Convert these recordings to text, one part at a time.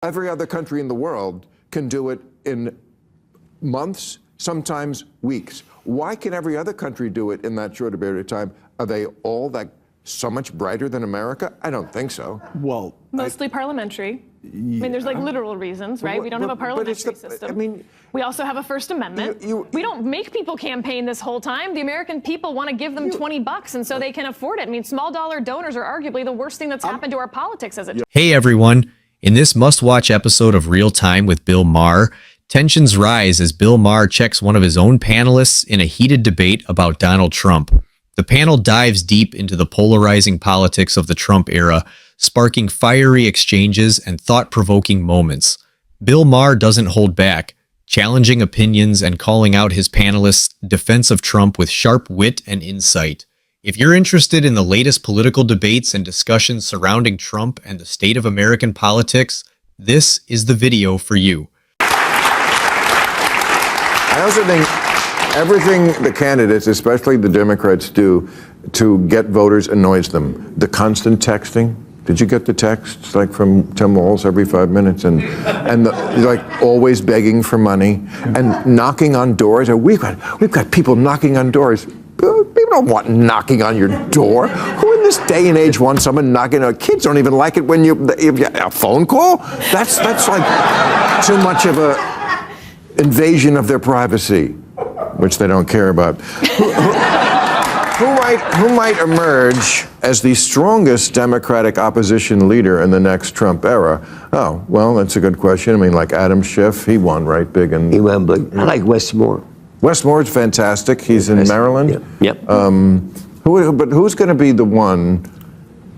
Every other country in the world can do it in months, sometimes weeks. Why can every other country do it in that short a period of time? Are they all that so much brighter than America? I don't think so. Well, mostly parliamentary. Yeah. I mean, there's like literal reasons, right? We don't have a parliamentary system. I mean, we also have a First Amendment. We don't make people campaign this whole time. The American people want to give them $20, and so they can afford it. I mean, small dollar donors are arguably the worst thing that's happened to our politics as a. Hey everyone. In this must-watch episode of Real Time with Bill Maher, tensions rise as Bill Maher checks one of his own panelists in a heated debate about Donald Trump. The panel dives deep into the polarizing politics of the Trump era, sparking fiery exchanges and thought-provoking moments. Bill Maher doesn't hold back, challenging opinions and calling out his panelists' defense of Trump with sharp wit and insight. If you're interested in the latest political debates and discussions surrounding Trump and the state of American politics, this is the video for you. I also think everything the candidates, especially the Democrats, do to get voters annoys them. The constant texting. Did you get the texts like from Tim Walz every 5 minutes, and like always begging for money and knocking on doors? We've got people knocking on doors. People don't want knocking on your door. Who in this day and age wants someone knocking on? Kids don't even like it when a phone call. That's like too much of a invasion of their privacy, which they don't care about. Who might emerge as the strongest Democratic opposition leader in the next Trump era? Oh, well, that's a good question. I mean, like Adam Schiff, he won right big, and he won big. I like Westmore. Westmore's fantastic. He's in Maryland. Yep. But who's going to be the one?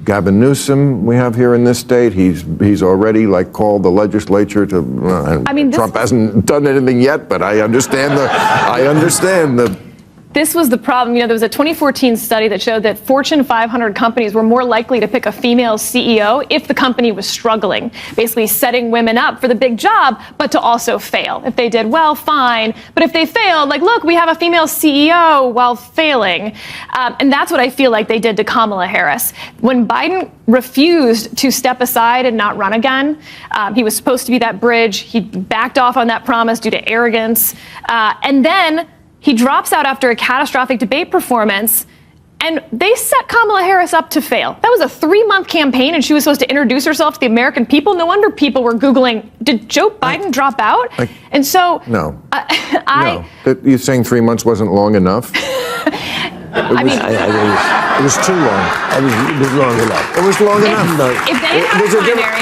Gavin Newsom we have here in this state. He's already like called the legislature to. I mean, Trump hasn't done anything yet, but I understand the. This was the problem. You know, there was a 2014 study that showed that Fortune 500 companies were more likely to pick a female CEO if the company was struggling, basically setting women up for the big job, but to also fail. If they did well, fine. But if they failed, like, look, we have a female CEO while failing. And that's what I feel like they did to Kamala Harris. When Biden refused to step aside and not run again, he was supposed to be that bridge. He backed off on that promise due to arrogance. And then he drops out after a catastrophic debate performance, and they set Kamala Harris up to fail. That was a 3-month campaign, and she was supposed to introduce herself to the American people. No wonder people were Googling, did Joe Biden drop out? And so... No. You're saying 3 months wasn't long enough? I mean, it was too long. It was long enough. It was long enough. If they had a primary...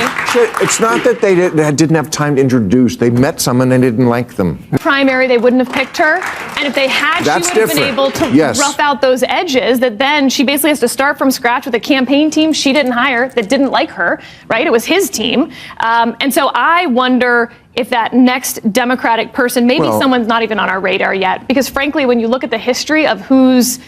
It's not that they didn't have time to introduce. They met someone and didn't like them. Primary, they wouldn't have picked her. And if they had, she would have been able to rough out those edges that then she basically has to start from scratch with a campaign team she didn't hire that didn't like her, right? It was his team. And so I wonder if that next Democratic person, maybe someone's not even on our radar yet. Because frankly, when you look at the history of who's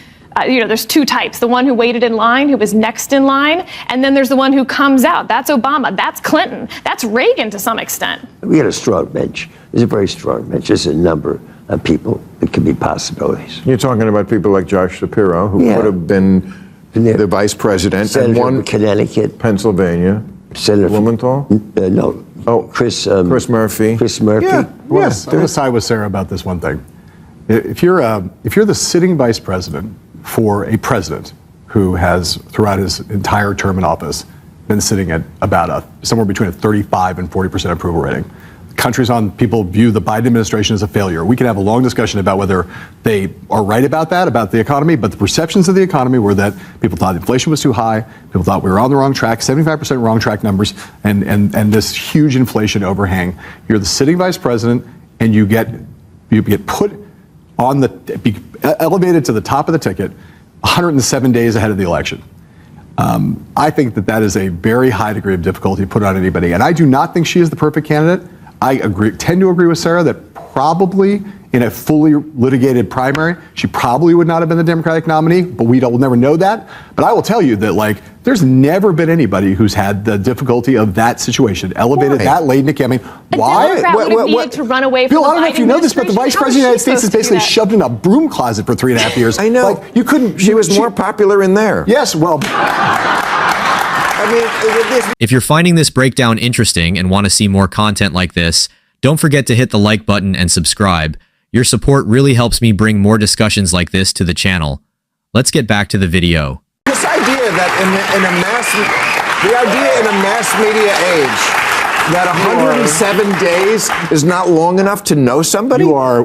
there's two types. The one who waited in line, who was next in line, and then there's the one who comes out. That's Obama. That's Clinton. That's Reagan to some extent. We had a strong bench. There's a very strong bench. There's a number of people that could be possibilities. You're talking about people like Josh Shapiro, who would have been the vice president Senator and won from Connecticut, Pennsylvania. Senator Blumenthal? No. Oh, Chris Murphy. Chris Murphy. Yeah. Yes. I'm going to side with Sarah about this one thing. If you're the sitting vice president for a president who has, throughout his entire term in office, been sitting at about somewhere between a 35 and 40% approval rating. People view the Biden administration as a failure. We can have a long discussion about whether they are right about that, about the economy, but the perceptions of the economy were that people thought inflation was too high, people thought we were on the wrong track, 75% wrong track numbers, and this huge inflation overhang. You're the sitting vice president, and you get put on elevated to the top of the ticket 107 days ahead of the election. I think that is a very high degree of difficulty put on anybody, and I do not think she is the perfect candidate. I tend to agree with Sarah that probably in a fully litigated primary, she probably would not have been the Democratic nominee, but we'll never know that. But I will tell you that, there's never been anybody who's had the difficulty of that situation, elevated that late in the campaign. Why? A Democrat would have needed to run away from Bill, I don't know if you know this, but the vice president of the United States is basically shoved in a broom closet for 3.5 years. I know. You couldn't. She was more popular in there. Yes, well. If you're finding this breakdown interesting and want to see more content like this, don't forget to hit the like button and subscribe. Your support really helps me bring more discussions like this to the channel. Let's get back to the video. This idea that the idea in a mass media age that 107 days is not long enough to know somebody. You are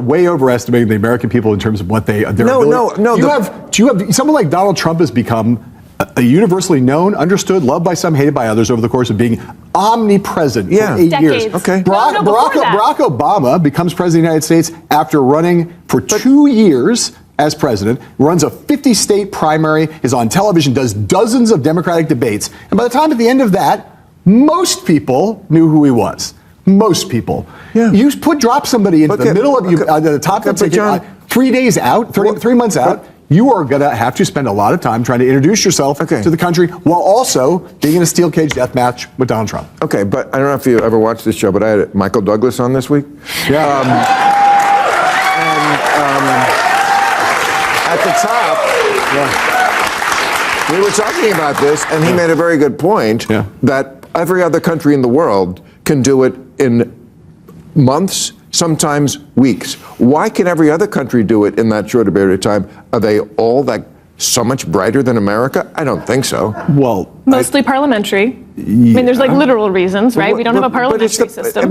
way overestimating the American people in terms of what their ability. No. You have someone like Donald Trump has become a universally known, understood, loved by some, hated by others over the course of being omnipresent for 8 years. Decades. Okay. Barack Obama becomes president of the United States after running for 2 years as president, runs a 50-state primary, is on television, does dozens of Democratic debates, and by the time at the end of that, most people knew who he was. Most people. Yeah. You drop somebody into the middle of the top of the ticket, 3 days out, 3 months out. You are going to have to spend a lot of time trying to introduce yourself to the country while also being in a steel cage death match with Donald Trump. Okay, but I don't know if you ever watched this show, but I had Michael Douglas on this week. Yeah. At the top, we were talking about this, and he made a very good point that every other country in the world can do it in months, sometimes weeks. Why can every other country do it in that short a period of time? Are they all so much brighter than America? I don't think so. Well, mostly parliamentary. I mean, there's literal reasons, right? We don't have a parliamentary system.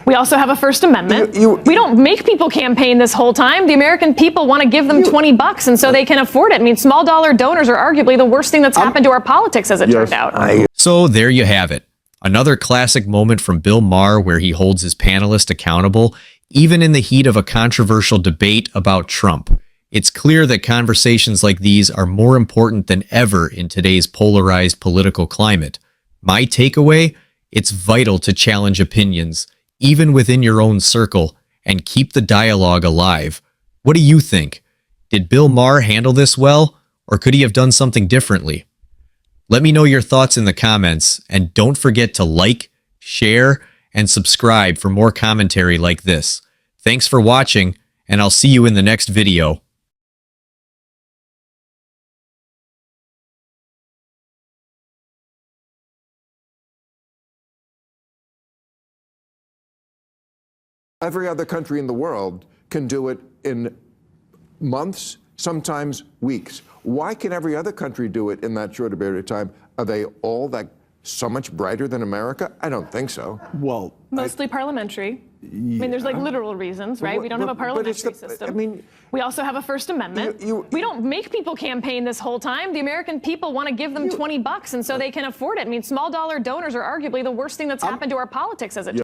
We also have a First Amendment. We don't make people campaign this whole time. The American people want to give them $20, and so they can afford it. I mean, small dollar donors are arguably the worst thing that's happened to our politics, as it turned out. So there you have it. Another classic moment from Bill Maher where he holds his panelists accountable, even in the heat of a controversial debate about Trump. It's clear that conversations like these are more important than ever in today's polarized political climate. My takeaway? It's vital to challenge opinions, even within your own circle, and keep the dialogue alive. What do you think? Did Bill Maher handle this well, or could he have done something differently? Let me know your thoughts in the comments, and don't forget to like, share, and subscribe for more commentary like this. Thanks for watching, and I'll see you in the next video. Every other country in the world can do it in months, sometimes weeks. Why can every other country do it in that short a period of time? Are they all so much brighter than America? I don't think so. Well, mostly parliamentary. I mean, there's literal reasons, right? We don't have a parliamentary system. We also have a First Amendment. We don't make people campaign this whole time. The American people want to give them $20, and so they can afford it. I mean, small dollar donors are arguably the worst thing that's happened to our politics, as it